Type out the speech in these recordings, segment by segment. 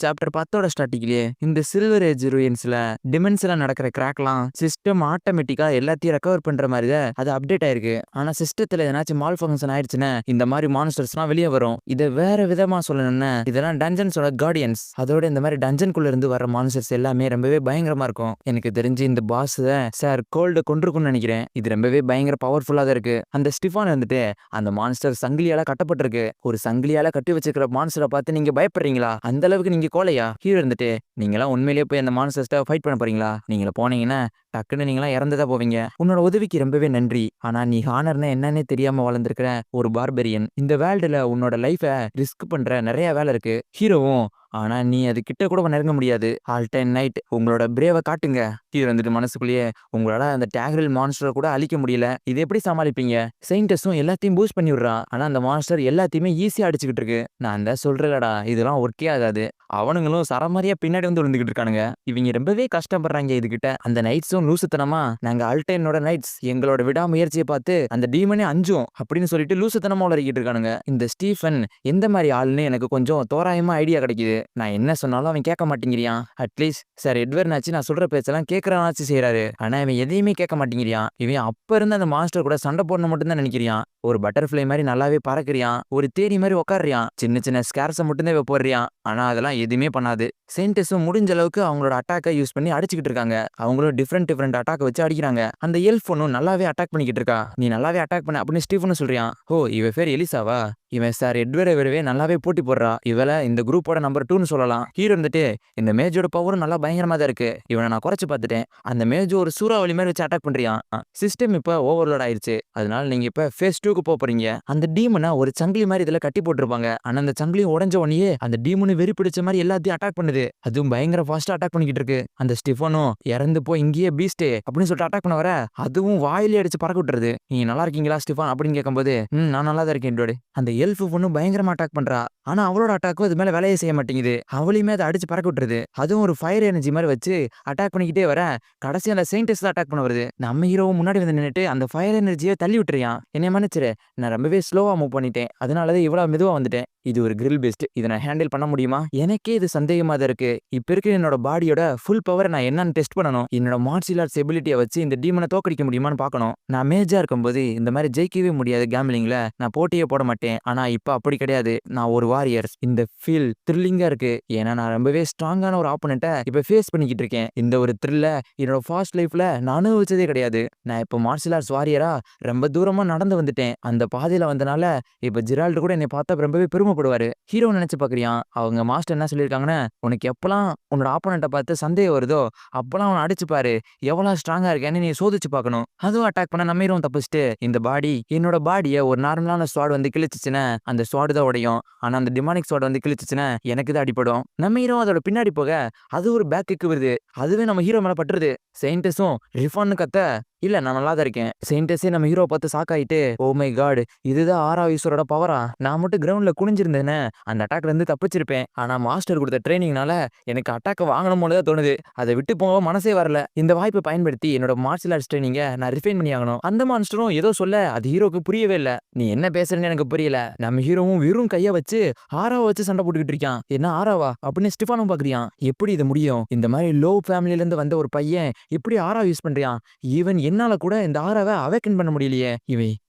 Chapter 10ஓட ஸ்டார்டிங்லயே இந்த silver age ரூயின்ஸ்ல டிமென்ஸ்ல நடக்கிற கிராக்லாம் system ஆட்டோமேட்டிக்கா எல்லாத்தையும் ரெக்கவர் பண்ற மாதிரி தான் அது அப்டேட் ஆயிருக்கு. ஆனா சிஸ்டத்துல ஏதாச்சும் மால் ஃபங்க்ஷன் ஆயிடுச்சுன்னா இந்த மாதிரி மான்ஸ்டர்ஸ்லாம் வெளியே வரும். இதை வேற விதமா சொல்லணும்னா இதெல்லாம் டஞ்சன்ஸோட கார்டியன்ஸ். அதோட இந்த மாதிரி டஞ்சன்குள்ள இருந்து வர மான்ஸ்டர்ஸ் எல்லாமே ரொம்பவே பயங்கரமா இருக்கும். எனக்கு தெரிஞ்சு இந்த பாஸ் சார் கோல்டு கொண்டிருக்கும்னு நினைக்கிறேன். இது ரொம்பவே பயங்கர பவர்ஃபுல்லா தான் இருக்கு. அந்த ஸ்டிஃபான் வந்துட்டு அந்த மான்ஸ்டர் சங்கிலியால கட்டப்பட்டிருக்கு. ஒரு சங்கிலியால கட்டி வச்சிருக்கிற மான்ஸ்டரை பார்த்து நீங்க பயப்படுறீங்களா? அந்த அளவுக்கு நீங்க கோலையா கீழே இருந்துட்டு நீங்களாம் உண்மையிலேயே போய் அந்த மான்ஸ்டர்ஸ்ட ஃபைட் பண்ண போறீங்களா? நீங்கள போனீங்கன்னா டக்குன்னு நீங்களாம் இறந்துதான் போவீங்க. உன்னோட உதவிக்கு ரொம்பவே நன்றி. ஆனா நீ ஹானர்னா என்னன்னே தெரியாம வளர்ந்துருக்கிற ஒரு பார்பரியன். இந்த வேர்ல்டுல உன்னோட லைஃபை ரிஸ்க் பண்ற நிறைய வேலை இருக்கு ஹீரோவும். ஆனா நீ அது கிட்ட கூட நெருங்க முடியாது. ஆல் டைம் நைட் உங்களோட பிரேவை காட்டுங்க. ஹீரோ வந்துட்டு மனசுக்குள்ளேயே உங்களோட அந்த டேக்ரில் மான்ஸ்டரை கூட அழிக்க முடியல. இது எப்படி சமாளிப்பீங்க? சயின்டிஸ்டும் எல்லாத்தையும் பூஸ்ட் பண்ணி விடுறான். ஆனா அந்த மான்ஸ்டர் எல்லாத்தையுமே ஈஸியா அடிச்சுக்கிட்டு இருக்கு. நான் தான் சொல்றேன்டா இதெல்லாம் ஒர்க்கே ஆகாது. அவனுங்களும் சரமாரியா பின்னாடி வந்து விழுந்துகிட்டு இருக்கானுங்க. இவங்க ரொம்பவே கஷ்டப்படுறாங்க இதுகிட்ட. அந்த நைட்ஸும் லூசுத்தனமா நாங்க ஆல்டைனோட நைட்ஸ் எங்களோட விடாமுயற்சியை பார்த்து அந்த டீமனே அஞ்சும் அப்படின்னு சொல்லிட்டு லூசுத்தனமா உளறிக்கிட்டு இருக்கானுங்க. இந்த ஸ்டீஃபன் எந்த மாதிரி ஆள்னு எனக்கு கொஞ்சம் தோராயமா ஐடியா கிடைக்குது. நான் என்ன சொன்னாலும் அவன் கேட்க மாட்டேங்கிறியான். அட்லீஸ்ட் சார் எட்வர்னாச்சு நான் சொல்ற பேச்செல்லாம் கேட்கறானாச்சு செய்யறாரு. ஆனா இவன் எதையுமே கேட்க மாட்டேங்கிறியான். இவன் அப்ப இருந்து அந்த மாஸ்டர் கூட சண்டை போடணும் மட்டும் தான் நினைக்கிறியான். ஒரு பட்டர்ஃபிளை மாதிரி நல்லாவே பறக்குறியான். ஒரு தேனி மாதிரி உட்காடுறியான். சின்ன சின்ன ஸ்கேர்ஸை மட்டும் தான் போடுறியான். ஆனா அதெல்லாம் எதுவுமே பண்ணாது. சயின்டிஸ்டும் முடிஞ்ச அளவுக்கு அவங்களோட அட்டாக்கை யூஸ் பண்ணி அடிச்சுக்கிட்டு இருக்காங்க. அவங்களும் டிஃப்ரெண்ட் அட்டாக் வச்சு அடிக்கிறாங்க. அந்த எல்ஃப் ஒன்னும் நல்லாவே அட்டாக் பண்ணிக்கிட்டு இருக்கா. நீ நல்லாவே அட்டாக் பண்ண அப்படின்னு ஸ்டீஃபன் சொல்றியான். ஓ இவ பேர் எலிசாவா? இவன் சார் எட்வரை விடவே நல்லாவே போட்டி போடுறா. இவளை இந்த குரூப்போட நம்பர் 2ன்னு சொல்லலாம். ஹீரோ இருந்துட்டு இந்த மேஜோட பவரும் நல்லா பயங்கரமா தான் இருக்கு. இவனை நான் குறைச்சு பார்த்துட்டேன். அந்த மேஜ் ஒரு சூறாவளி மாதிரி வச்சு அட்டாக் பண்றியான். சிஸ்டம் இப்ப ஓவர்லோட் ஆயிருச்சு. அதனால நீங்க இப்ப ஃபேஸ் 2க்கு போறீங்க. அந்த டீமனை ஒரு சங்கிலி மாதிரி இதுல கட்டி போட்டிருப்பாங்க. ஆனா அந்த சங்கிலியும் உடஞ்ச உடனே அந்த டீமனு வெறி பிடிச்ச மாதிரி எல்லாத்தையும் அட்டாக் பண்ணுது. அதுவும் பயங்கர ஃபாஸ்டா அட்டாக் பண்ணிக்கிட்டு இருக்கு. அந்த ஸ்டிஃபனும் இறந்து போய் இங்கேயே பீஸ்டே அப்படின்னு சொல்லிட்டு அட்டாக் பண்ண வர அதுவும் வாயிலே அடிச்சு பறக்க விட்டுறது. நீங்க நல்லா இருக்கீங்களா ஸ்டிஃபான் அப்படின்னு கேட்கும்போது நான் நல்லா தான் இருக்கேன். அந்த எல்ஃப் பொண்ணு பயங்கரமா அட்டாக் பண்றா. ஆனா அவளோட அட்டாக்கும் அது மேல வேலையை செய்ய மாட்டேங்குது. அவளையுமே அதை அடிச்சு பறக்க விட்டுருது. அதுவும் ஒரு ஃபயர் எனர்ஜி மாதிரி வச்சு அட்டாக் பண்ணிக்கிட்டே வர கடைசி அந்த சயின்டிஸ்ட் அட்டாக் பண்ண வருது. நம்ம ஹீரோவும் முன்னாடி வந்து நின்னுட்டு அந்த ஃபயர் எனர்ஜியை தள்ளி விட்டுறியான். என்னைய மன்னிச்சிரு, நான் ரொம்பவே ஸ்லோவா மூவ் பண்ணிட்டேன். அதனாலதான் இவ்வளவு மெதுவா வந்துட்டேன். இது ஒரு கிரில் பெஸ்ட். இதை நான் ஹேண்டில் பண்ண முடியுமா? எனக்கே இது சந்தேகமா தான் இருக்கு. இப்ப இருக்க என்னோட பாடியோட ஃபுல் பவர் நான் என்னன்னு டெஸ்ட் பண்ணணும். என்னோட மார்ஷியல் ஆர்ட்ஸ் எபிலிட்டியை வச்சு இந்த டீமனை தோக்கடிக்க முடியுமான்னு பார்க்கணும். நான் மேஜா இருக்கும்போது இந்த மாதிரி ஜெயிக்கவே முடியாது கேம்பிளிங்ல. நான் போட்டியே போட மாட்டேன். ஆனா இப்ப அப்படி கிடையாது. நான் ஒரு வாரியர்ஸ். இந்த ஃபீல் த்ரில்லிங்கா இருக்கு. ஏன்னா நான் ரொம்பவே ஸ்ட்ராங்கான ஒரு ஆப்போனண்ட்டை இப்ப ஃபேஸ் பண்ணிக்கிட்டு இருக்கேன். இந்த ஒரு த்ரில்ல என்னோட ஃபாஸ்ட் லைஃப்ல நான் அனுபவிச்சதே கிடையாது. நான் இப்ப மார்ஷியல் ஆர்ட்ஸ் வாரியரா ரொம்ப தூரமா நடந்து வந்துட்டேன். அந்த பாதையில வந்தனால இப்ப ஜெரால்டு கூட என்னை பார்த்தா ரொம்பவே பெருமைப்படுவாரு. ஹீரோ நினைச்சு பாக்குறியான். அவங்க மாஸ்டர் என்ன சொல்லியிருக்காங்கன்னா, உனக்கு எப்பெல்லாம் உன்னோட ஆப்போனண்ட்டை பார்த்து சந்தேகம் வருதோ அப்பெல்லாம் அவனை அடிச்சு பாரு. எவ்வளவு ஸ்ட்ராங்கா இருக்கேன்னு நீ சோதிச்சு பார்க்கணும். அதுவும் அட்டாக் பண்ண நம்ம ஹீரோ தப்பிச்சுட்டு இந்த பாடி என்னோட பாடியை ஒரு நார்மலான ஸ்வாட் வந்து கிழிச்சுச்சுன்னா அந்த ஸ்வாடு தான் உடையும். ஆனா அந்த டிமானிக் ஸ்வாட் வந்து கிழிச்சுச்சுன்னா எனக்கு தான் அடிப்படும். நம்ம ஹீரோ அதோட பின்னாடி போக அது ஒரு பேக்குக்கு வருது. அதுவே நம்ம ஹீரோ மேல பட்டுருது. செயின்டஸும் ரிஃபான்னு கத்த இல்ல நான் நல்லா தான் இருக்கேன். செயின்டஸே நம்ம ஹீரோ பார்த்து சாக்காயிட்டு ஓ மை காட் இதுதான் ஆறாவீஸ்வரோட பவரா? நான் மட்டும் கிரவுண்ட்ல குனிஞ்சிருந்தேனே அந்த அட்டாக்ல இருந்து தப்பிச்சிருப்பேன். ஆனா மாஸ்டர் கொடுத்த ட்ரைனிங்னால எனக்கு அட்டாக்க வாங்கணும் போலதான் தோணுது. அதை விட்டு போக மனசே வரல. இந்த வாய்ப்பை பயன்படுத்தி என்னோட மார்ஷியல் ஆர்ட்ஸ் ட்ரைனிங்க நான் ரிஃபைன் பண்ணி ஆகணும். அந்த மான்ஸ்டரும் ஏதோ சொல்ல அது ஹீரோக்கு புரியவே இல்ல. நீ என்ன பேசுறேன்னு எனக்கு புரியல. நம்ம ஹீரோவும் வெறும் கைய வச்சு ஆராவை வச்சு சண்டை போட்டுக்கிட்டு இருக்கான். என்ன ஆராவா அப்படின்னு ஸ்டிஃபானும் பாக்குறியான். எப்படி இது முடியும்? இந்த மாதிரி லோ ஃபேமிலில இருந்து வந்த ஒரு பையன் இப்படி ஆரா யூஸ் பண்றான். ஈவன் என்னால கூட இந்த ஆராவை அவேக்கன் பண்ண முடியலையே.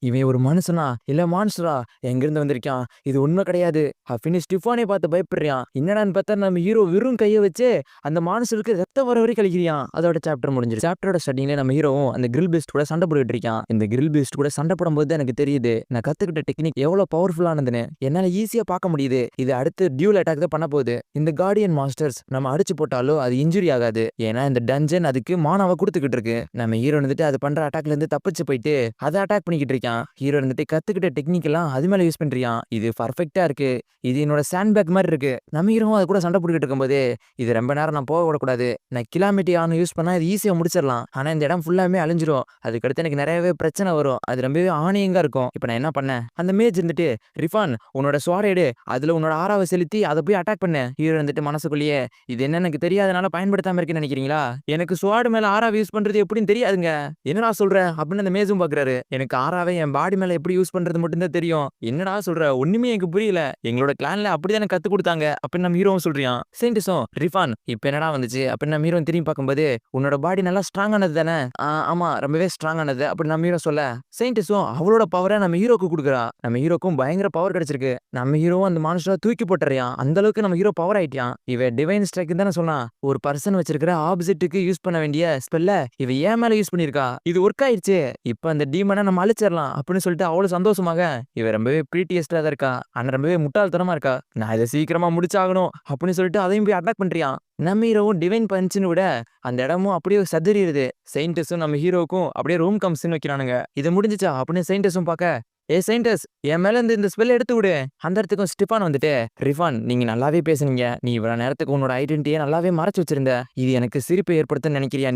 இவன் ஒரு மனுஷனா இல்ல மான்ஸ்டரா? எங்கிருந்து வந்திருக்கான்? இது உண்மை கிடையாது அப்படின்னு ஸ்டிஃபானே பார்த்து பயப்படுறான். என்னடான்னு பார்த்தா நம்ம ஹீரோ வெறும் கையை வச்சு அந்த மான்ஸ்டருக்கு ரத்த வர வரை கழிக்கிறான். அதோட சாப்டர் முடிஞ்சிரு. சாப்டரோட ஸ்டார்டிங்ல நம்ம ஹீரோவும் அந்த கிரில் பீஸ்ட் கூட சண்டை போட்டுட்டு இருக்கான். இந்த கிரில் பீஸ்ட் கூட சண்டை போடும்போது எனக்கு தெரியுது நான் கத்துக்கிட்ட டெக்னிக் எவ்வளவு பவர்ஃபுல்லானதுன்னு. என்னால ஈஸியா பார்க்க முடியுது. இது அடுத்து டியூல் அட்டாக் தான் பண்ண போகுது. இந்த கார்டியன் மாஸ்டர்ஸ் நம்ம அடிச்சு போட்டாலும் அது இன்ஜுரி ஆகாது. ஏன்னா இந்த டஞ்சன் அதுக்கு மானாவை கொடுத்துக்கிட்டு இருக்கு. நம்ம ஹீரோ வந்துட்டு அது பண்ற அட்டாக்ல இருந்து தப்பிச்சு போயிட்டு அதை அட்டாக் பண்ணிக்கிட்டு இருக்கான். ஹீரோ இருந்துட்டு கத்துக்கிட்ட டெக்னிக் எல்லாம் அது மேல யூஸ் பண்றியான். இது பர்ஃபெக்டா இருக்கு. இது என்னோட சாண்ட் பேக் மாதிரி இருக்கு. நம்ம ஹீரோ அது கூட சண்டை போட்டுக்கிட்டு இருக்கும்போது இது ரொம்ப நேரம் நான் போக விடக்கூடாது. நான் கிலாமிட்டி ஆன் யூஸ் பண்ணா இது ஈஸியா முடிச்சிடலாம். ஆனா இந்த இடம் ஃபுல்லாமே அழிஞ்சிரும். அதுக்கடுத்து எனக்கு நிறையவே பிரச்சனை வரும். அது ரொம்பவே ஆணியங்கா இருக்கும். இப்ப நான் என்ன பண்ணேன்? அந்த மேஜ் இருந்துட்டு ரிஃபான் உன்னோட ஸ்வாடேடு அதுல உன்னோட ஆறாவை செலுத்தி அதை போய் அட்டாக் பண்ண. ஹீரோ இருந்துட்டு மனசுக்குள்ளேயே இது என்ன எனக்கு தெரியாதனால பயன்படுத்தாம இருக்குன்னு நினைக்கிறீங்களா? எனக்கு ஸ்வாடு மேல ஆறாவை யூஸ் பண்றது எப்படின்னு தெரியாதுங்க. என்னடா சொல்ற அப்படின்னு அந்த மேஜும் பாக்குறாரு. எனக்கு ஆறாவே என் பாடி மேல எப்படி யூஸ் பண்றது மட்டும் தான் தெரியும். என்னடா சொல்ற ஒண்ணுமே எனக்கு புரியல. எங்களோட கிளான்ல அப்படிதானே கத்து கொடுத்தாங்க அப்படின்னு நம்ம ஹீரோவும் சொல்றியான். செயின்டிஸும் ரிஃபான் இப்ப என்னடா வந்துச்சு அப்படின்னு நம்ம ஹீரோ திரும்பி பார்க்கும்போது உன்னோட பாடி நல்லா ஸ்ட்ராங் ஆனது தானே. ஆமா ரொம்பவே ஸ்ட்ராங் ஆனது அப்படின்னு நம்ம ஹீரோ சொல்ல செயின்டிஸும் அவளோட பவரை நம்ம ஹீரோக்கு கொடுக்குறா. நம்ம ஹீரோக்கும் பயங்கர பவர் கிடைச்சிருக்கு. நம்ம ஹீரோவும் அந்த மானுஷரை தூக்கி போட்டுறியான். அந்த அளவுக்கு நம்ம ஹீரோ பவர் ஆயிட்டான். இவ டிவைன் ஸ்ட்ரைக் தானே சொன்னா. ஒரு பர்சன் வச்சிருக்கிற ஆப்போசிட்டுக்கு யூஸ் பண்ண வேண்டிய ஸ்பெல்ல இவ ஏன் மேல யூஸ் பண்ணிருக்கா. இது ஒர்க் ஆயிடுச்சு. இப்ப அந்த டீமனை நம்ம அழிச்சிடலாம் அப்படின்னு சொல்லிட்டு அவ்வளவு சந்தோஷமாக இவ ரொம்பவே ப்ரீட்டியஸ்டா தான் இருக்கா. ஆனா ரொம்பவே முட்டாள்தனமா இருக்கா. நான் இதை சீக்கிரமா முடிச்சாகணும் அப்படின்னு சொல்லிட்டு அதையும் போய் அட்டாக் பண்றியான். நம்ம ஹீரோவும் டிவைன் பஞ்சுன்னு விட அந்த இடமும் அப்படியே சதுரிடுது. செயின்டிஸும் நம்ம ஹீரோக்கும் அப்படியே ரூம் கம்ஸ்ன்னு வைக்கிறானுங்க. இது முடிஞ்சிச்சா அப்படின்னு செயின்டிஸும் பார்க்க செயின்டஸ் என் மேல இருந்து இந்த ஸ்பெல் எடுத்து விடு. அந்த இடத்துக்கும் ஸ்டிஃபான் வந்துட்டு ரிஃபான் நீங்க நல்லாவே பேசுனீங்க. நீ இவ்வளவு நேரத்துக்கு உன்னோட ஐடென்டிட்டியை நல்லாவே மறைச்சு வச்சிருந்த. இது எனக்கு சிரிப்பை ஏற்படுத்துன்னு நினைக்கிறியா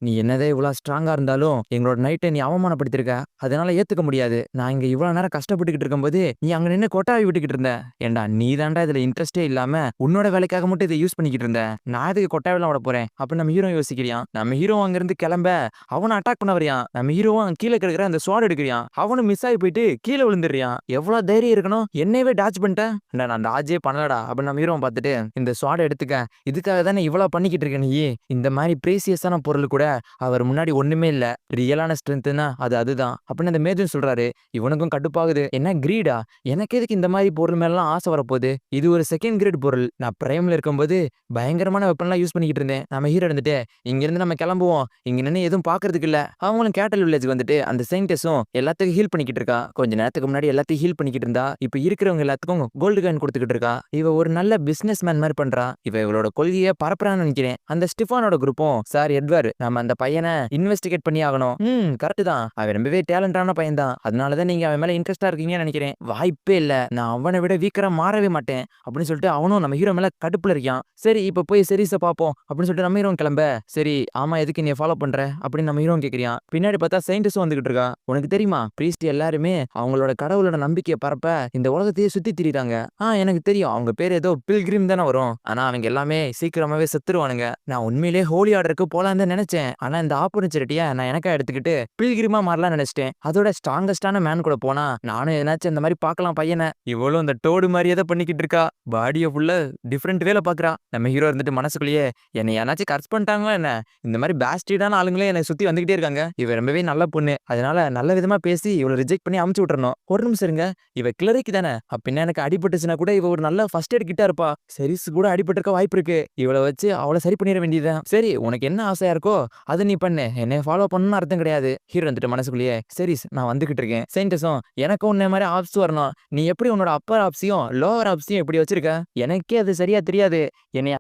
நீ என்னதே இவ்வளவு ஸ்ட்ராங்கா இருந்தாலும் எங்களோட நைட்டை நீ அவமானப்படுத்திருக்க. அதனால ஏத்துக்க முடியாது. நான் இங்க இவ்வளவு நேரம் கஷ்டப்பட்டுக்கிட்டு இருக்கும்போது நீ அங்க நின்று கொட்டாவி விட்டுக்கிட்டு இருந்த. ஏண்டா நீ தாண்டா இதுல இன்ட்ரெஸ்டே இல்லாம உன்னோட வேலைக்காக மட்டும் இதை யூஸ் பண்ணிக்கிட்டு இருந்த. நான் இதுக்கு கொட்டாவிலாம் விட போறேன் அப்படின்னு நம்ம ஹீரோ யோசிக்கிறியான். நம்ம ஹீரோ அங்க இருந்து கிளம்ப அவனை அட்டாக் பண்ண வரியான். நம்ம ஹீரோவும் கீழே கிடக்குற அந்த ஸ்வாட் எடுக்கிறியான். அவனும் மிஸ் ஆகி போயிட்டு கீழே விழுந்துடுறியான். எவ்வளவு தைரியம் இருக்கணும். என்னையவே டாச் பண்ணிட்டேன். நான் டாஜே பண்ணலடா அப்படின்னு நம்ம ஹீரோ பார்த்துட்டு இந்த ஸ்வாட் எடுத்துக்க. இதுக்காக தானே இவ்வளவு பண்ணிக்கிட்டு இருக்க நீ. இந்த மாதிரி பிரீசியஸான பொருள் கூட அவர் முன்னாடி ஒண்ணுமே இல்ல. ரியலான ஸ்ட்ரென்த்னா அதுதான் அப்படின்னு அந்த மேஜன் சொல்றாரு. இவனுக்கும் கடுப்பாகுது. என்ன கிரீடா. எனக்கு எதுக்கு இந்த மாதிரி பொருள் மேலாம் ஆசை வரப்போகுது. இது ஒரு செகண்ட் கிரேட் பொருள். நான் பிரைம்ல இருக்கும்போது பயங்கரமான வெப்பன்லாம் யூஸ் பண்ணிக்கிட்டு இருந்தேன். நம்ம ஹீரோ இருந்துட்டு இங்க இருந்து நம்ம கிளம்புவோம். இங்க நின்று எதுவும் பாக்குறதுக்கு இல்ல. அவங்களும் கேட்டல் வில்லேஜ் வந்துட்டு அந்த சயின்டிஸ்டும் எல்லாத்துக்கும் ஹீல் பண்ணிக்கிட்டு இருக்கா. கொஞ்ச நேரத்துக்கு முன்னாடி எல்லாத்தையும் ஹீல் பண்ணிக்கிட்டு இருந்தா இப்ப இருக்கிறவங்க எல்லாத்துக்கும் கோல்டு காயின் கொடுத்துக்கிட்டு இருக்கா. இவ ஒரு நல்ல பிசினஸ் மேன் மாதிரி பண்றா. இவளோட கொள்கையை பரப்புறான்னு நினைக்கிறேன். அந்த ஸ்டிஃபானோட குரூப்பும் சார் எட்வர்ட் நம்ம அந்த பையனை இன்வெஸ்டிகேட் பண்ணி ஆகணும். கரெக்ட் தான். அவன் ரொம்பவே டேலண்டான பையன் தான். அதனாலதான் நீங்க அவன் மேல இன்ட்ரெஸ்டா இருக்கீங்கன்னு நினைக்கிறேன். வாய்ப்பே இல்ல. நான் அவனை விட வீக்கரா மாறவே மாட்டேன் அப்படின்னு சொல்லிட்டு அவனும் நம்ம ஹீரோ மேல கடுப்புல இருக்கான். சரி இப்ப போய் சீரிஸை பாப்போம் அப்படின்னு சொல்லிட்டு நம்ம ஹீரோ கிளம்ப. சரி ஆமா எதுக்கு நீ ஃபாலோ பண்ற அப்படின்னு நம்ம ஹீரோ கேக்குறியான். பின்னாடி பார்த்தா சயின்டிஸ்டும் வந்துகிட்டு இருக்கா. உனக்கு தெரியுமா பிரீஸ்ட் எல்லாருமே அவங்களோட கடவுளோட நம்பிக்கையை பரப்ப இந்த உலகத்தையே சுத்தி திரிறாங்க. எனக்கு தெரியும். அவங்க பேர் ஏதோ பில்கிரிம் தானே வரும். ஆனா அவங்க எல்லாமே சீக்கிரமாவே செத்துருவானுங்க. நான் உண்மையிலே ஹோலி ஆர்டருக்கு போலான்னு நினைச்சேன். ஆனா இந்த ஆப்பர்ச்சுனிட்டியை நான் எனக்கா எடுத்துக்கிட்டு பில்கிரிமா மாறலாம் நினைச்சிட்டேன். அதோட ஸ்ட்ராங்கஸ்டான மேன் கூட போனா நானும் எதனாச்சும் இந்த மாதிரி பார்க்கலாம் பையனை. இவ்வளவு இந்த டோடு மாதிரியே தான் பண்ணிக்கிட்டு இருக்கா. பாடியை ஃபுல்லா டிஃப்ரெண்ட் வேலை பாக்குறா. நம்ம ஹீரோ இருந்துட்டு மனசுக்குள்ளேயே என்னை யாராச்சும் கர்ஸ் பண்ணிட்டாங்களா என்ன. இந்த மாதிரி பேஸ்டிடான ஆளுங்களே என்னை சுத்தி வந்துகிட்டே இருக்காங்க. இவ ரொம்பவே நல்ல பொண்ணு. அதனால நல்ல விதமா பேசி இவளை ரிஜெக்ட் பண்ணி அமுச்சு விட்டுறணும். ஒரு நிமிஷம் இருங்க. இவ கிளரிக்கு தானே. அப்படின்னா எனக்கு அடிபட்டுச்சுன்னா கூட இவ ஒரு நல்ல ஃபர்ஸ்ட் எய்ட் கிட்டா இருப்பா. சரிஸ் கூட அடிபட்டிருக்க வாய்ப்பு இருக்கு. இவளை வச்சு அவளை சரி பண்ணிட வேண்டியதுதான். சரி உனக்கு என்ன ஆசையா இருக்கோ அதை நீ பண்ணு. என்னை ஃபாலோ பண்ணணும்னு அர்த்தம் கிடையாது. ஹீரோ வந்துட்டு மனசுக்குள்ளேயே சரிஸ் நான் வந்துகிட்டு இருக்கேன். சயின்டிஸும் எனக்கும் உன்ன மாதிரி ஆப்ஸ் வரணும். நீ எப்படி உன்னோட அப்பர் ஆப்ஸையும் லோவர் ஆப்ஸையும் எப்படி வச்சிருக்க. எனக்கே அது சரியா தெரியாது. என்னை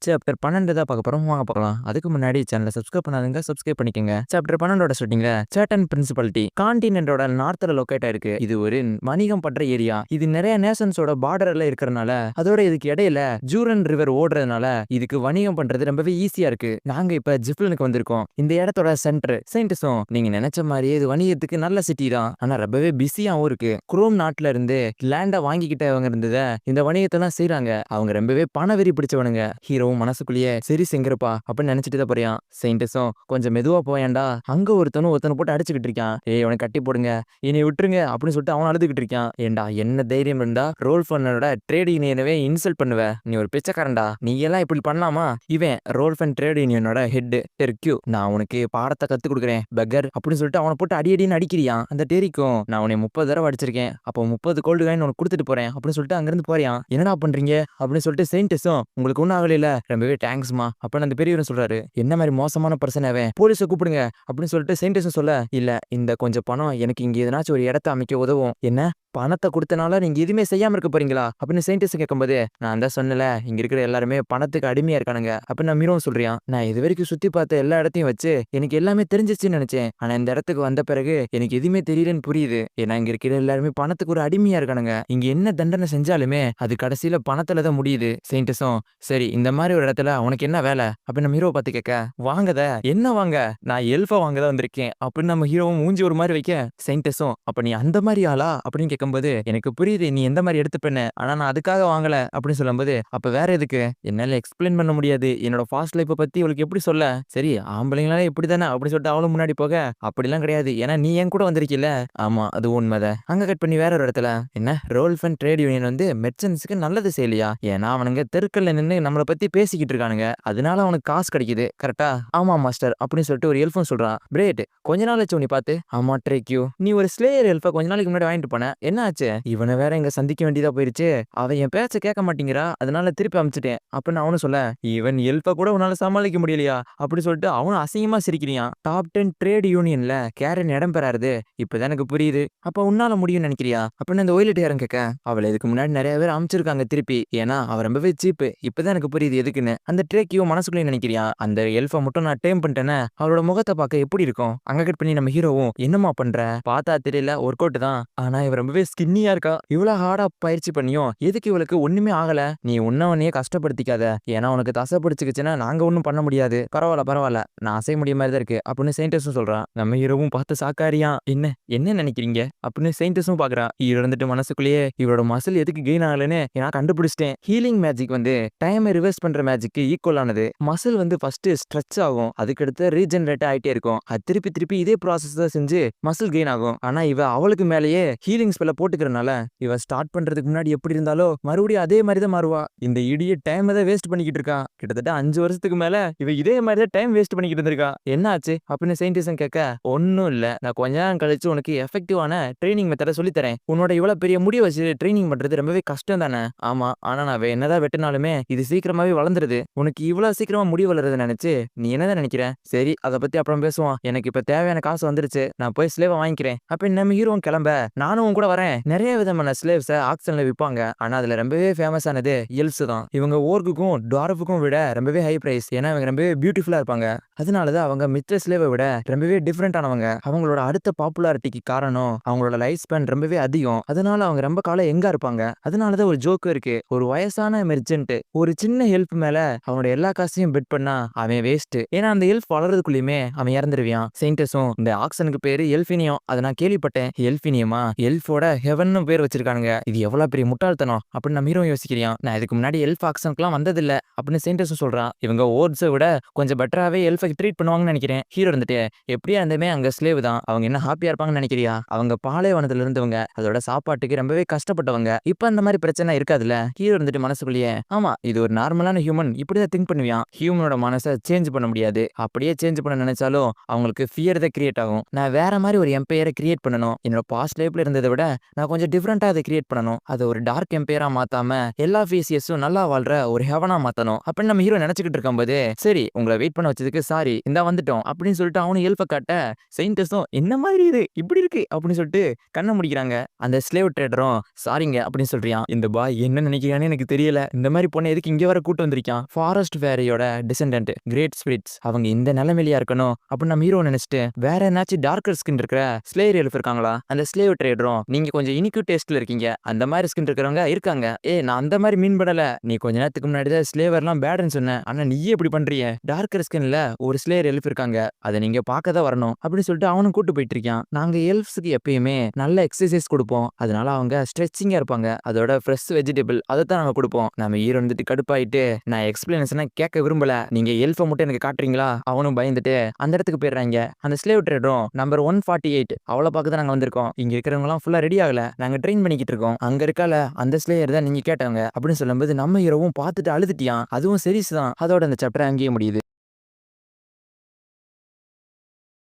சாப்டர் 12 தான் பார்க்க போறோம். வாங்க பார்க்கலாம். அதுக்கு முன்னாடி சேனலை சப்ஸ்கிரைப் பண்ணாதுங்க. சப்ஸ்கிரைப் பண்ணிக்கங்க. சாப்டர் 12 ஸ்டார்டிங்ல சர்டன் பிரின்சிபாலிட்டி கான்டினென்டோட நார்த்ல லொகேட் ஆயிருக்கு. இது ஒரு வணிகம் பண்ற ஏரியா. இது நிறைய நேஷன்ஸோட பார்டர்ல இருக்கறனால அதோட இதுக்கு இடையில ஜூரன் ரிவர் ஓடுறதுனால இதுக்கு வணிகம் பண்றது ரொம்பவே ஈஸியா இருக்கு. நாங்க இப்ப ஜிப்லனுக்கு வந்திருக்கோம். இந்த இடத்தோட சென்டர் சயின்டிஸ்டும் நீங்க நினைச்ச மாதிரியே இது வணிகத்துக்கு நல்ல சிட்டி தான். ஆனா ரொம்பவே பிஸியாவும் இருக்கு. குரோம் நாட்டுல இருந்து லேண்ட வாங்கிக்கிட்டவங்க இருந்தத இந்த வணிகத்தை தான் செய்யறாங்க. அவங்க ரொம்பவே பணவெறி பிடிச்சவனுங்க. ஹீரோ மனசுக்குள்ளேயே சரி செங்கருப்பா அப்படின்னு நினைச்சிட்டு தான் போறியான். செயின்டிஸும் கொஞ்சம் மெதுவா போயாண்டா. அங்க ஒருத்தனை போட்டு அடிச்சுக்கிட்டு இருக்கான். அவனை கட்டி போடுங்க என்னை விட்டுருங்க அப்படின்னு சொல்லிட்டு அவன் அழுதுகிட்டு இருக்கான். ஏண்டா என்ன தைரியம் இருந்தா ரோல் ஃபன்னோட ட்ரேட் யூனியனவே இன்சல்ட் பண்ணுவ. நீ ஒரு பிச்சைக்காரன்டா. நீ எல்லாம் இப்படி பண்ணலாமா. இவன் ரோல் ஃபன் ட்ரேட் யூனியனோட ஹெட் டெர்க்யூ. நான் உனக்கு பாடத்தை கத்து கொடுக்குறேன் பெக்கர் அப்படின்னு சொல்லிட்டு அவனை போட்டு அடின்னு அடிக்கிறியான். அந்த டெரிக்கும் நான் உன்னை 30 தடவை அடிச்சிருக்கேன். அப்போ 30 கோல்டு காயின் உனக்கு கொடுத்துட்டு போறேன் அப்படின்னு சொல்லிட்டு அங்கிருந்து போறியான். என்னடா பண்றீங்க அப்படின்னு சொல்லிட்டு செயின்டிஸும் உங்களுக்கு ஒன்னும் ஆகல ரொம்பவே தேங்க்ஸ்மா அப்படின்னு அந்த பெரியவரும் சொல்றாரு. என்ன மாதிரி மோசமான பர்சன் அவன். போலீஸை கூப்பிடுங்க அப்படின்னு சொல்லிட்டு செயின்டிஸும் சொல்ல இல்ல இந்த கொஞ்சம் பணம் எனக்கு இங்க எதனாச்சும் ஒரு இடத்த அமைக்க உதவும். என்ன பணத்தை கொடுத்தனால நீங்க எதுவுமே செய்யாம இருக்க போறீங்களா அப்படின்னு சயின்டிஸ்ட் கேட்கும்போது, நான் தான் சொன்னல இங்க இருக்கிற எல்லாருமே பணத்துக்கு அடிமையா இருக்கானுங்க அப்படின்னு நான் மீறவும் சொல்றியான். நான் இது வரைக்கும் சுத்தி பார்த்த எல்லா இடத்தையும் வச்சு எனக்கு எல்லாமே தெரிஞ்சிச்சுன்னு நினைச்சேன். ஆனா இந்த இடத்துக்கு வந்த பிறகு எனக்கு எதுவுமே தெரியலன்னு புரியுது. ஏன்னா இங்க இருக்கிற எல்லாருமே பணத்துக்கு ஒரு அடிமையா இருக்கானுங்க. இங்க என்ன தண்டனை செஞ்சாலுமே அது கடைசியில பணத்துல தான் முடியுது. செயின்டிஸும் சரி இந்த மாதிரி ஒரு இடத்துல உனக்கு என்ன வேலை அப்படின்னு நம்ம ஹீரோ பார்த்து கேட்க, வாங்கத என்ன வாங்க நான் எல்ஃபா வாங்க தான் வந்திருக்கேன் அப்படின்னு நம்ம ஹீரோவும் மூஞ்சி ஒரு மாதிரி வைக்க, செயின்டிஸும் அப்ப நீ அந்த மாதிரி ஆளா அப்படின்னு கேட்கும்போது, எனக்கு புரியுது நீ எந்த மாதிரி எடுத்துப்பேன்னு, ஆனா நான் அதுக்காக வாங்கல அப்படின்னு சொல்லும்போது, அப்ப வேற எதுக்கு என்னால எக்ஸ்பிளைன் பண்ண முடியாது என்னோட ஃபாஸ்ட் லைஃப்பை பத்தி இவளுக்கு எப்படி சொல்ல. சரி ஆம்பளைங்களால இப்படி தானே அப்படின்னு சொல்லிட்டு அவளும் முன்னாடி போக, அப்படிலாம் கிடையாது ஏன்னா நீ என் கூட வந்திருக்கீல்ல. ஆமா அது உண்மைதான். அங்க கட் பண்ணி வேற ஒரு இடத்துல, என்ன ரோல்ஃப் அண்ட் ட்ரேட் யூனியன் வந்து மெர்ச்சன்ட்ஸ்க்கு நல்லது செய்யலையா? ஏன்னா அவனுங்க தெருக்கல்ல நின்னு நம்மளை பத்தி பேசிக்கிட்டு இருக்கானுங்க, அதனால அவனுக்கு காசு கிடைக்குது கரெக்டா? ஆமா மாஸ்டர் அப்படின்னு சொல்லிட்டு ஒரு எல்ஃபும் சொல்றான். பிரேட் கொஞ்ச நாள் ஆச்சு உன்னை பார்த்து. ஆமா ட்ரேக்யூ நீ ஒரு ஸ்லேயர் எல்ஃபை கொஞ்ச நாளைக்கு முன்னாடி வாங்கிட்டு போன, என்ன ஆச்சு? இவனை வேற இங்க சந்திக்க வேண்டியதா போயிருச்சு. அவன் என் பேச்ச கேட்க மாட்டேங்கிறா, அதனால திருப்பி அனுப்பிச்சிட்டேன் அப்படின்னு அவனும் சொல்ல, இவன் எல்ஃபை கூட உன்னால சமாளிக்க முடியலையா அப்படி சொல்லிட்டு அவனும் அசிங்கமா சிரிக்கிறியான். டாப் 10 ட்ரேட் யூனியன்ல கேரன் இடம் பெறாருது இப்பதான் எனக்கு புரியுது. அப்ப உன்னால முடியும்னு நினைக்கிறியா அப்படின்னு அந்த ஒயிலட் ஹேரன் கேட்க, அவளை இதுக்கு முன்னாடி நிறைய பேர் அமைச்சிருக்காங்க திருப்பி, ஏன்னா அவ ரொம்பவே சீப்பு, இப்பதான் எனக்கு புரியுது எதுக்குன்னு. அந்த ட்ரேக்கியோ மனசுக்குள்ளே நினைக்கிறியா, அந்த எல்ஃபை மட்டும் நான் டேம் பண்ணிட்டேன்னு அவளோட முகத்தை பார்க்க எப்படி இருக்கும்? அங்க கட் பண்ணி நம்ம ஹீரோவும், என்னமா பண்ற? பார்த்தா தெரியல ஒர்க் அவுட் தான், ஆனா இவ ரொம்பவே ஸ்கின்னியா இருக்கா, இவ்வளவு ஹார்டா பயிற்சி பண்ணியும் எதுக்கு இவளுக்கு ஒண்ணுமே ஆகல? நீ உன்னையே கஷ்டப்படுத்திக்காத, ஏன்னா உனக்கு தசை பிடிச்சிக்கிச்சுன்னா நாங்க ஒண்ணும் பண்ண முடியாது. பரவாயில்ல பரவாயில்ல நான் அசைய முடிய மாதிரி தான் இருக்கு அப்படின்னு செயின்டிஸும் சொல்றான். நம்ம ஹீரோவும் பார்த்து சாக்காரியா, என்ன என்ன நினைக்கிறீங்க அப்படின்னு செயின்டிஸும் பாக்குறான். ஹீரோ இருந்துட்டு மனசுக்குள்ளேயே இவரோட மசில் எதுக்கு கெயின் ஆகலன்னு நான் கண்டுபிடிச்சிட்டேன். ஹீலிங் மேஜிக் வந்து டைமை ரிவர்ஸ் பண்ற மேஜிக்கு ஈக்குவல் ஆனது. மசில் வந்து ஃபர்ஸ்ட் ஸ்ட்ரெச் ஆகும், அதுக்கடுத்து ரீஜெனரேட் ஆயிட்டே இருக்கும், அது திருப்பி திருப்பி இதே ப்ராசஸ் தான் செஞ்சு மசில் கெயின் ஆகும். ஆனா இவ அவளுக்கு மேலேயே ஹீலிங் ஸ்பெல்ல போட்டுக்கிறனால இவ ஸ்டார்ட் பண்றதுக்கு முன்னாடி எப்படி இருந்தாலோ மறுபடியும் அதே மாதிரி தான் மாறுவா. இந்த இடிய டைம் தான் வேஸ்ட் பண்ணிக்கிட்டு இருக்கா. கிட்டத்தட்ட 5 வருஷத்துக்கு மேல இவ இதே மாதிரி தான் டைம் வேஸ்ட் பண்ணிக்கிட்டு இருந்திருக்கா. என்ன ஆச்சு அப்படின்னு சயின்டிஸ்ட் கேட்க, ஒன்னும் இல்ல நான் கொஞ்ச நேரம் கழிச்சு உனக்கு எஃபெக்டிவான ட்ரைனிங் மெத்தட சொல்லி தரேன். உன்னோட இவ்வளவு பெரிய முடி வச்சு ட்ரைனிங் பண்றது ரொம்பவே கஷ்டம் தானே? ஆமா ஆனா நான் என்னதான் வெட்டினாலுமே இது சீக்கிரமாவே வளர்ந்துருது. உனக்கு இவ்வளவு சீக்கிரமா முடி வளருது நினைச்சு நீ என்னதான் நினைக்கிற? சரி அதை பத்தி அப்புறம் பேசுவோம், எனக்கு இப்ப தேவையான காசு வந்துருச்சு, நான் போய் ஸ்லேவ வாங்கிக்கிறேன் அப்ப நம்ம ஹீரோவும் கிளம்ப, நானும் உன் கூட வரேன். நிறைய விதமான ஸ்லேவ்ஸ ஆக்ஷன்ல விற்பாங்க, ஆனா அதுல ரொம்பவே ஃபேமஸ் ஆனது எல்ஸ் தான். இவங்க ஓர்க்குக்கும் டார்ஃபுக்கும் விட ரொம்பவே ஹை பிரைஸ், ஏன்னா இவங்க ரொம்பவே பியூட்டிஃபுல்லா இருப்பாங்க. அதனாலதான் அவங்க மிச்ச ஸ்லேவை விட ரொம்பவே டிஃப்ரெண்ட் ஆனவங்க. அவங்களோட அடுத்த பாப்புலாரிட்டிக்கு காரணம் அவங்களோட லைஃப் ஸ்பேன் ரொம்பவே அதிகம், அதனால அவங்க ரொம்ப காலம் எங்க இருப்பாங்க. அதனாலதான் ஒரு ஜோக்கு இருக்கு, ஒரு வயசான மெர்ச்சன்ட் ஒரு சின்ன ஹெல்ப் மேல அவனோட எல்லா காசையும் பெட் பண்ணா அவன் வேஸ்ட், ஏன்னா அந்த ஹெல்ப் வளர்றதுக்குள்ளயுமே அவன் இறந்துருவான். செயின்டஸும் இந்த ஆக்ஷனுக்கு பேரு எல்ஃபினியம், அதை நான் கேள்விப்பட்டேன். எல்ஃபினியமா? எல்ஃபோட ஹெவன் பேர் வச்சிருக்கானுங்க, இது எவ்வளவு பெரிய முட்டாள்தனம் அப்படின்னு நம்ம ஹீரோ யோசிக்கிறியான். நான் இதுக்கு முன்னாடி எல்ஃப் ஆக்ஷனுக்குலாம் வந்ததில்ல அப்படின்னு செயின்டஸும் சொல்றான். இவங்க ஓர்ட்ஸை விட கொஞ்சம் பெட்டராவே எல்ஃபை ட்ரீட் பண்ணுவாங்கன்னு நினைக்கிறேன். ஹீரோ இருந்துட்டு எப்படியா இருந்துமே அங்க ஸ்லேவ் தான், அவங்க என்ன ஹாப்பியா இருப்பாங்கன்னு நினைக்கிறியா? அவங்க பாலைவனத்துல இருந்தவங்க, அதோட சாப்பாட்டுக்கு ரொம்பவே கஷ்டப்பட்டவங்க, இப்ப அந்த மாதிரி பிரச்சனை இருக்காதுல்ல. ஹீரோ இருந்துட்டு மனசுக்குள்ளேயே, ஆமா இது ஒரு நார்மலான ஹியூமன் இப்படிதான் திங்க் பண்ணுவியான். ஹியூமனோட மனசை சேஞ்ச் பண்ண முடியாது, அப்படியே சேஞ்ச் பண்ண நினைச்சாலும் அவங்களுக்கு ஃபியர் தான் கிரியேட் ஆகும். நான் வேற மாதிரி ஒரு எம்பையரை கிரியேட் பண்ணணும், என்னோட பாஸ்ட் லைஃப்ல இருந்ததை விட நான் கொஞ்சம் டிஃப்ரெண்டா அதை கிரியேட் பண்ணணும், அதை ஒரு டார்க் எம்பையரா மாத்தாம எல்லா ஃபேசியஸும் நல்லா வாழ்ற ஒரு ஹெவனா மாத்தணும் அப்படின்னு நம்ம ஹீரோ நினைச்சுக்கிட்டு இருக்கும்போது, சரி உங்களை வெயிட் பண்ண வச்சதுக்கு சாரி இந்தா வந்துட்டோம் அப்படின்னு சொல்லிட்டு அவனு ஹெல்ப் காட்ட, செயின்டஸும் என்ன மாதிரி இது இப்படி இருக்கு அப்படின்னு சொல்லிட்டு கண்ணை முடிக்கிறாங்க. அந்த ஸ்லேவ் ட்ரேடரும் சாரிங்க அப்படின்னு சொல்றியான். இந்த பாய் என்ன நினைக்கிறான்னு எனக்கு தெரியல, இந்த மாதிரி பொண்ணை எதுக்கு இங்க வர கூட்டு வந்திருக்கான்? ஃபாரஸ்ட் ஃபேரியோட டிசெண்டன்ட் கிரேட் ஸ்பிரிட்ஸ், அவங்க இந்த நிலைமையிலயா இருக்கணும் அப்படின்னு நம்ம ஹீரோ நினைச்சிட்டு, வேற என்னாச்சும் டார்க்கர் ஸ்கின் இருக்கிற ஸ்லேயர் எல்ஃப் இருக்காங்களா? அந்த ஸ்லேவ் ட்ரேடரும், நீங்க கொஞ்சம் இனிக்கு டேஸ்ட்ல இருக்கீங்க, அந்த மாதிரி ஸ்கின் இருக்கிறவங்க இருக்காங்க. நான் அந்த மாதிரி மீன் படல, நீ கொஞ்ச நேரத்துக்கு முன்னாடி தான் ஸ்லேவர்லாம் பேடுன்னு சொன்ன, ஆனா நீயே இப்படி பண்றீங்க. டார்க்கர் ஸ்கின்ல ஒரு ஸ்லேயர் எல்ஃப் இருக்காங்க, அதை நீங்க பார்க்க தான் வரணும் அப்படின்னு சொல்லிட்டு அவனும் கூட்டு போயிட்டு இருக்கான். நாங்க எல்ஃப்ஸ்க்கு எப்பயுமே நல்ல எக்ஸசைஸ் கொடுப்போம், அதனால அவங்க ஸ்ட்ரெச்சிங்கா இருப்பாங்க, அதோட ஃப்ரெஷ் வெஜிடபிள் அதை தான் நாங்க கொடுப்போம். நம்ம ஹீரோ வந்துட்டு கடுப்பாயிட்டு, நான் எக்ஸ்பிளனேஷனை கேட்க விரும்பல, நீங்க எல்ஃபை மட்டும் எனக்கு காட்டுறீங்களா? அவனும் பயந்துட்டு அந்த இடத்துக்கு போயிடுறாங்க. அந்த ஸ்லேவ் ட்ரேடரும் நம்பர் 148 அவளை பார்க்க தான் நாங்க வந்திருக்கோம், இங்க இருக்கிறவங்க எல்லாம் ஃபுல்லா ரெடி ஆகல, நாங்க ட்ரெயின் பண்ணிக்கிட்டு இருக்கோம், அங்க இருக்கால அந்த ஸ்லேயர் தான் நீங்க கேட்டவங்க அப்படின்னு சொல்லும்போது நம்ம ஹீரோவும் பார்த்துட்டு அழுதுட்டியான். அதுவும் சீரியஸ் தான். அதோட அந்த சாப்டர் அங்கேயே முடியுது.